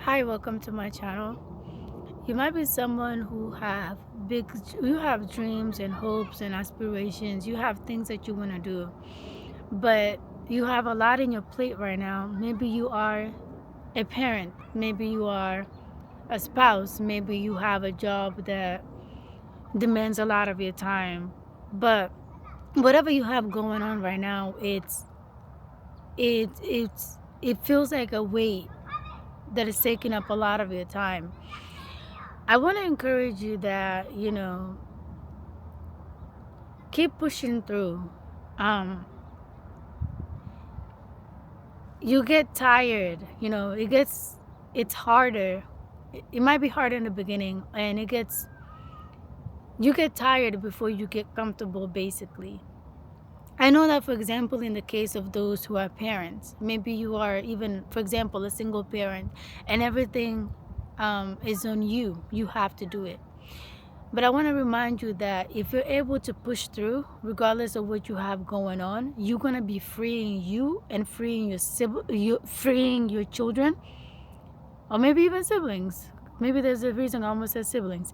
Hi, welcome to my channel. You might be someone who you have dreams and hopes and aspirations. You have things that you want to do, but you have a lot in your plate right now. Maybe you are a parent, maybe you are a spouse, maybe you have a job that demands a lot of your time. But whatever you have going on right now, it feels like a weight that is taking up a lot of your time. I want to encourage you that, keep pushing through. Um, you get tired, it's harder. It might be hard in the beginning, and you get tired before you get comfortable, basically. I know that, for example, in the case of those who are parents, maybe you are even, for example, a single parent, and everything is on you. You have to do it. But I want to remind you that if you're able to push through, regardless of what you have going on, you're gonna be freeing you and freeing your children, or maybe even siblings. Maybe there's a reason I almost said siblings.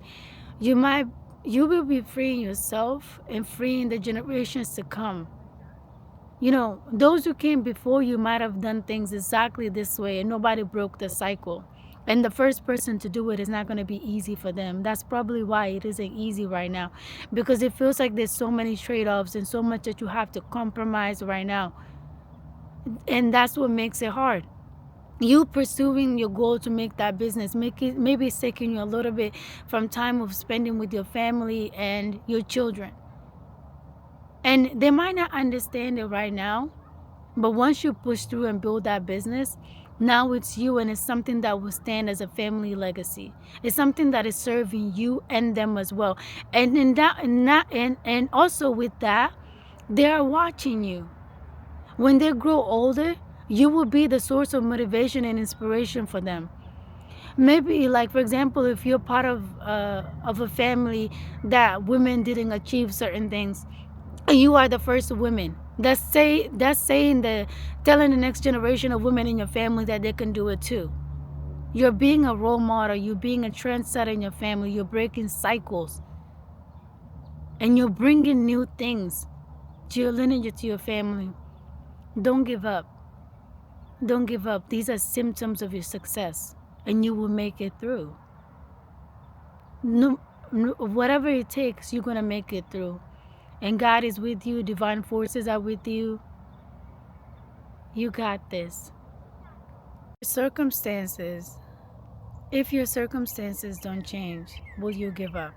You might, you will be freeing yourself and freeing the generations to come. Those who came before you might have done things exactly this way, and nobody broke the cycle. And the first person to do it is not going to be easy for them. That's probably why it isn't easy right now, because it feels like there's so many trade-offs and so much that you have to compromise right now. And that's what makes it hard. You pursuing your goal to make that business, maybe it's taking you a little bit from time of spending with your family and your children. And they might not understand it right now, but once you push through and build that business, now it's you, and it's something that will stand as a family legacy. It's something that is serving you and them as well. And in that, and also with that, they are watching you. When they grow older, you will be the source of motivation and inspiration for them. Maybe, like, for example, if you're part of a family that women didn't achieve certain things, you are the first woman. That's saying the telling the next generation of women in your family that they can do it too. You're being a role model. You're being a trendsetter in your family. You're breaking cycles, and you're bringing new things to your lineage, to your family. Don't give up. Don't give up. These are symptoms of your success, and you will make it through. No, whatever it takes, you're gonna make it through. And God is with you. Divine forces are with you. You got this. Circumstances. If your circumstances don't change, will you give up?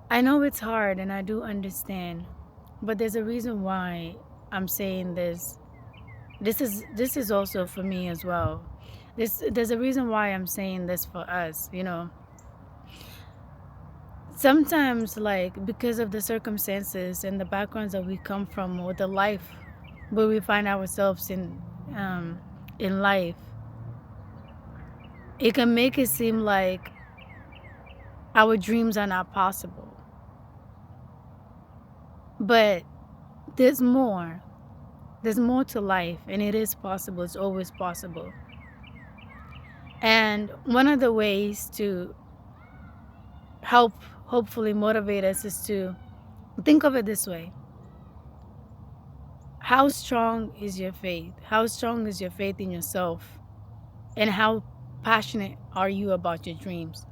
I know it's hard, and I do understand, but there's a reason why I'm saying this. This is also for me as well. There's a reason why I'm saying this for us, Sometimes, like, because of the circumstances and the backgrounds that we come from, or the life where we find ourselves in life, it can make it seem like our dreams are not possible. But there's more. There's more to life, and it is possible. It's always possible. And one of the ways to help hopefully motivate us is to think of it this way. How strong is your faith? How strong is your faith in yourself? And how passionate are you about your dreams?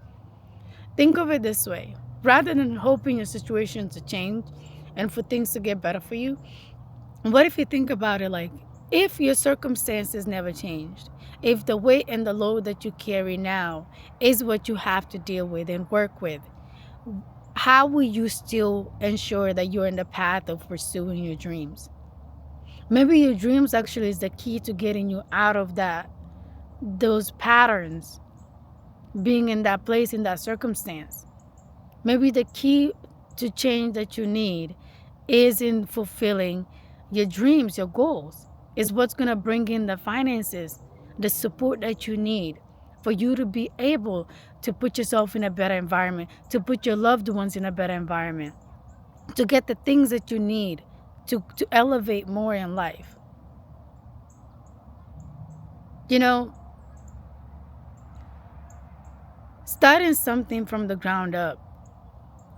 Think of it this way. Rather than hoping your situation to change and for things to get better for you, what if you think about it like, if your circumstances never changed, if the weight and the load that you carry now is what you have to deal with and work with, how will you still ensure that you're in the path of pursuing your dreams? Maybe your dreams actually is the key to getting you out of those patterns, being in that place, in that circumstance. Maybe the key to change that you need is in fulfilling your dreams, your goals, is what's going to bring in the finances, the support that you need for you to be able to put yourself in a better environment, to put your loved ones in a better environment, to get the things that you need to elevate more in life. You know, starting something from the ground up,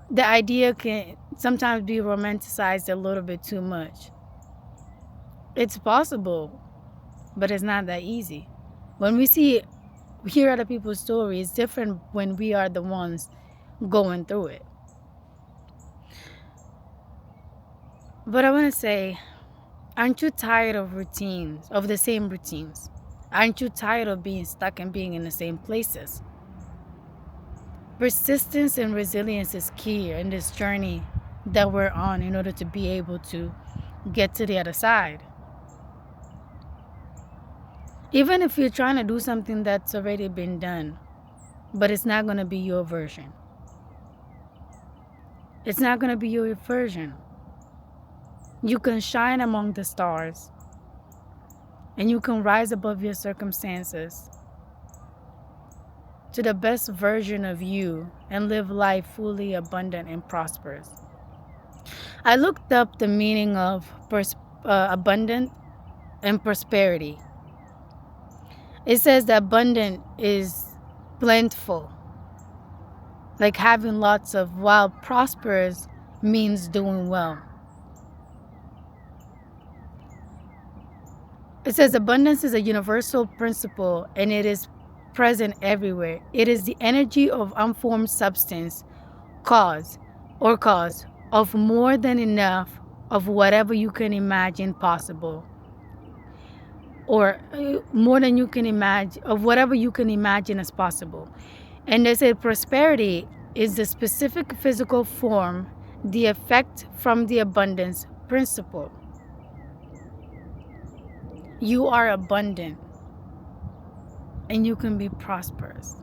the idea can sometimes be romanticized a little bit too much. It's possible, but it's not that easy. When we hear other people's stories, it's different when we are the ones going through it. But I want to say, aren't you tired of routines, of the same routines? Aren't you tired of being stuck and being in the same places? Persistence and resilience is key in this journey that we're on in order to be able to get to the other side. Even if you're trying to do something that's already been done, but it's not going to be your version. It's not going to be your version. You can shine among the stars, and you can rise above your circumstances to the best version of you and live life fully abundant and prosperous. I looked up the meaning of abundant and prosperity. It says that abundant is plentiful, like having lots of, while prosperous means doing well. It says abundance is a universal principle and it is present everywhere. It is the energy of unformed substance, cause of more than enough of whatever you can imagine possible, or more than you can imagine, of whatever you can imagine as possible. And they said prosperity is the specific physical form, the effect from the abundance principle. You are abundant and you can be prosperous.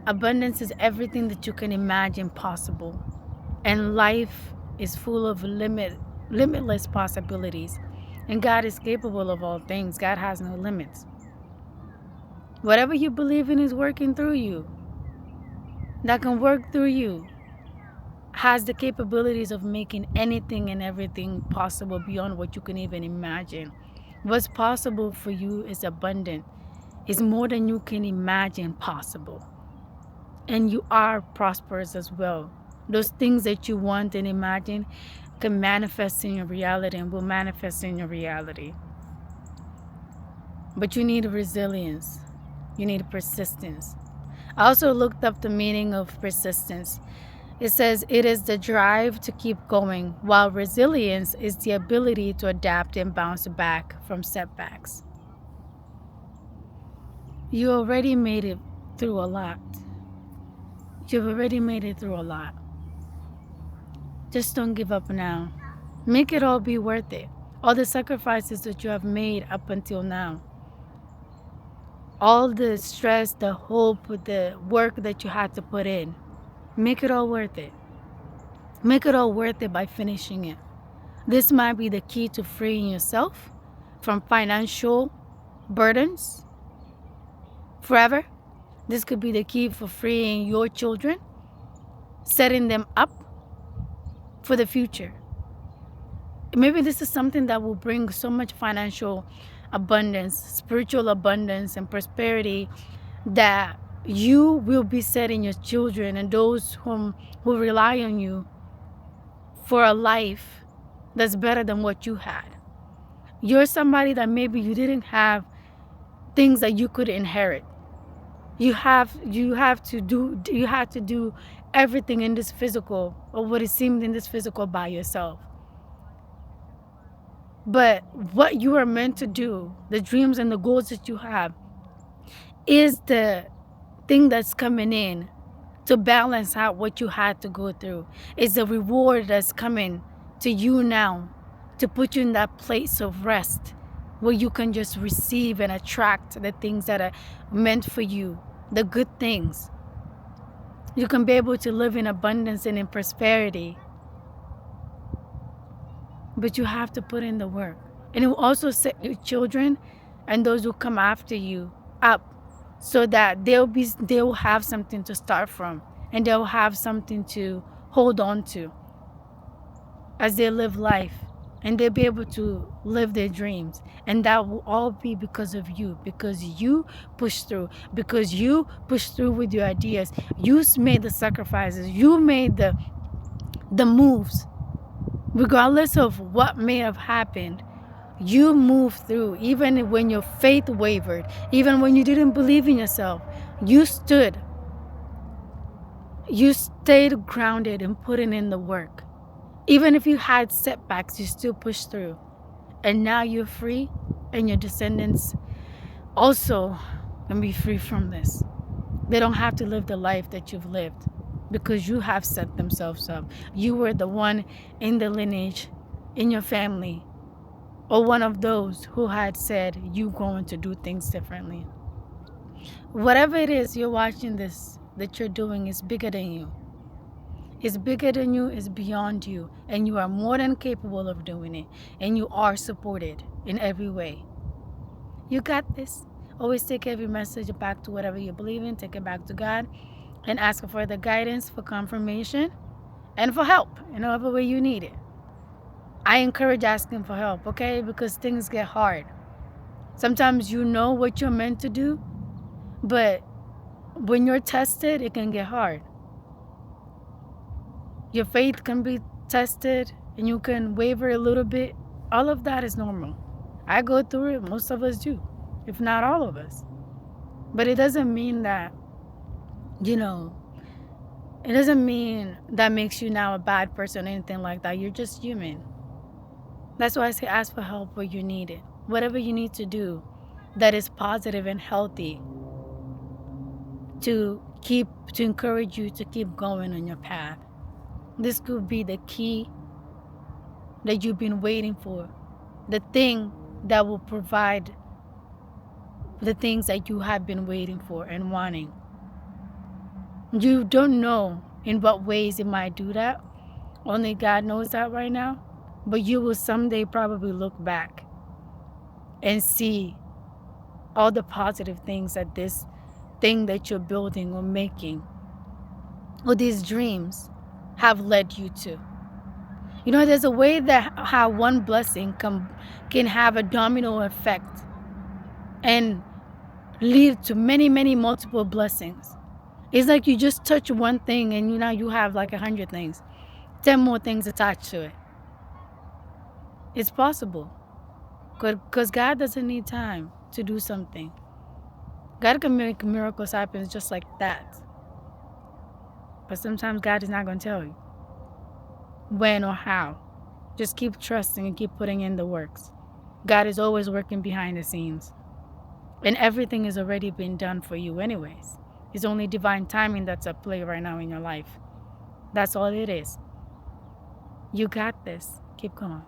Abundance is everything that you can imagine possible, and life is full of limitless possibilities, and God is capable of all things. God has no limits. Whatever you believe in is working through you, that can work through you, has the capabilities of making anything and everything possible beyond what you can even imagine. What's possible for you is abundant. It's more than you can imagine possible. And you are prosperous as well. Those things that you want and imagine can manifest in your reality and will manifest in your reality. But you need resilience. You need persistence. I also looked up the meaning of persistence. It says it is the drive to keep going, while resilience is the ability to adapt and bounce back from setbacks. You already made it through a lot. You've already made it through a lot. Just don't give up now. Make it all be worth it. All the sacrifices that you have made up until now. All the stress, the hope, the work that you had to put in. Make it all worth it. Make it all worth it by finishing it. This might be the key to freeing yourself from financial burdens forever. This could be the key for freeing your children, setting them up for the future. Maybe this is something that will bring so much financial abundance, spiritual abundance, and prosperity that you will be setting your children and those who rely on you for a life that's better than what you had. You're somebody that maybe you didn't have things that you could inherit. You have to do everything in this physical, or what it seemed in this physical, by yourself. But what you are meant to do, the dreams and the goals that you have, is the thing that's coming in to balance out what you had to go through. It's the reward that's coming to you now to put you in that place of rest where you can just receive and attract the things that are meant for you, the good things. You can be able to live in abundance and in prosperity. But you have to put in the work. And it will also set your children and those who come after you up so that they'll have something to start from, and they'll have something to hold on to as they live life and they'll be able to live their dreams. And that will all be because of you, because you pushed through, because you pushed through with your ideas. You made the sacrifices, you made the moves. Regardless of what may have happened, you moved through. Even when your faith wavered, even when you didn't believe in yourself, you stood. You stayed grounded and putting in the work. Even if you had setbacks, you still pushed through. And now you're free, and your descendants also can be free from this. They don't have to live the life that you've lived because you have set themselves up. You were the one in the lineage, in your family, or one of those who had said you're going to do things differently. Whatever it is you're watching this, that you're doing is bigger than you. It's bigger than you, it's beyond you, and you are more than capable of doing it, and you are supported in every way. You got this. Always take every message back to whatever you believe in, take it back to God, and ask for the guidance, for confirmation, and for help in whatever way you need it. I encourage asking for help, okay? Because things get hard. Sometimes you know what you're meant to do, but when you're tested, it can get hard. Your faith can be tested and you can waver a little bit. All of that is normal. I go through it. Most of us do, if not all of us. But it doesn't mean that, it doesn't mean that makes you now a bad person or anything like that. You're just human. That's why I say ask for help where you need it. Whatever you need to do that is positive and healthy to encourage you to keep going on your path. This could be the key that you've been waiting for, the thing that will provide the things that you have been waiting for and wanting. You don't know in what ways it might do that. Only God knows that right now. But you will someday probably look back and see all the positive things that this thing that you're building or making or these dreams have led you to. There's a way that how one blessing can have a domino effect and lead to many, many multiple blessings. It's like you just touch one thing and now you have like 100 things, 10 more things attached to it. It's possible because God doesn't need time to do something. God can make miracles happen just like that. But sometimes God is not going to tell you when or how. Just keep trusting and keep putting in the works. God is always working behind the scenes. And everything has already been done for you anyways. It's only divine timing that's at play right now in your life. That's all it is. You got this. Keep going.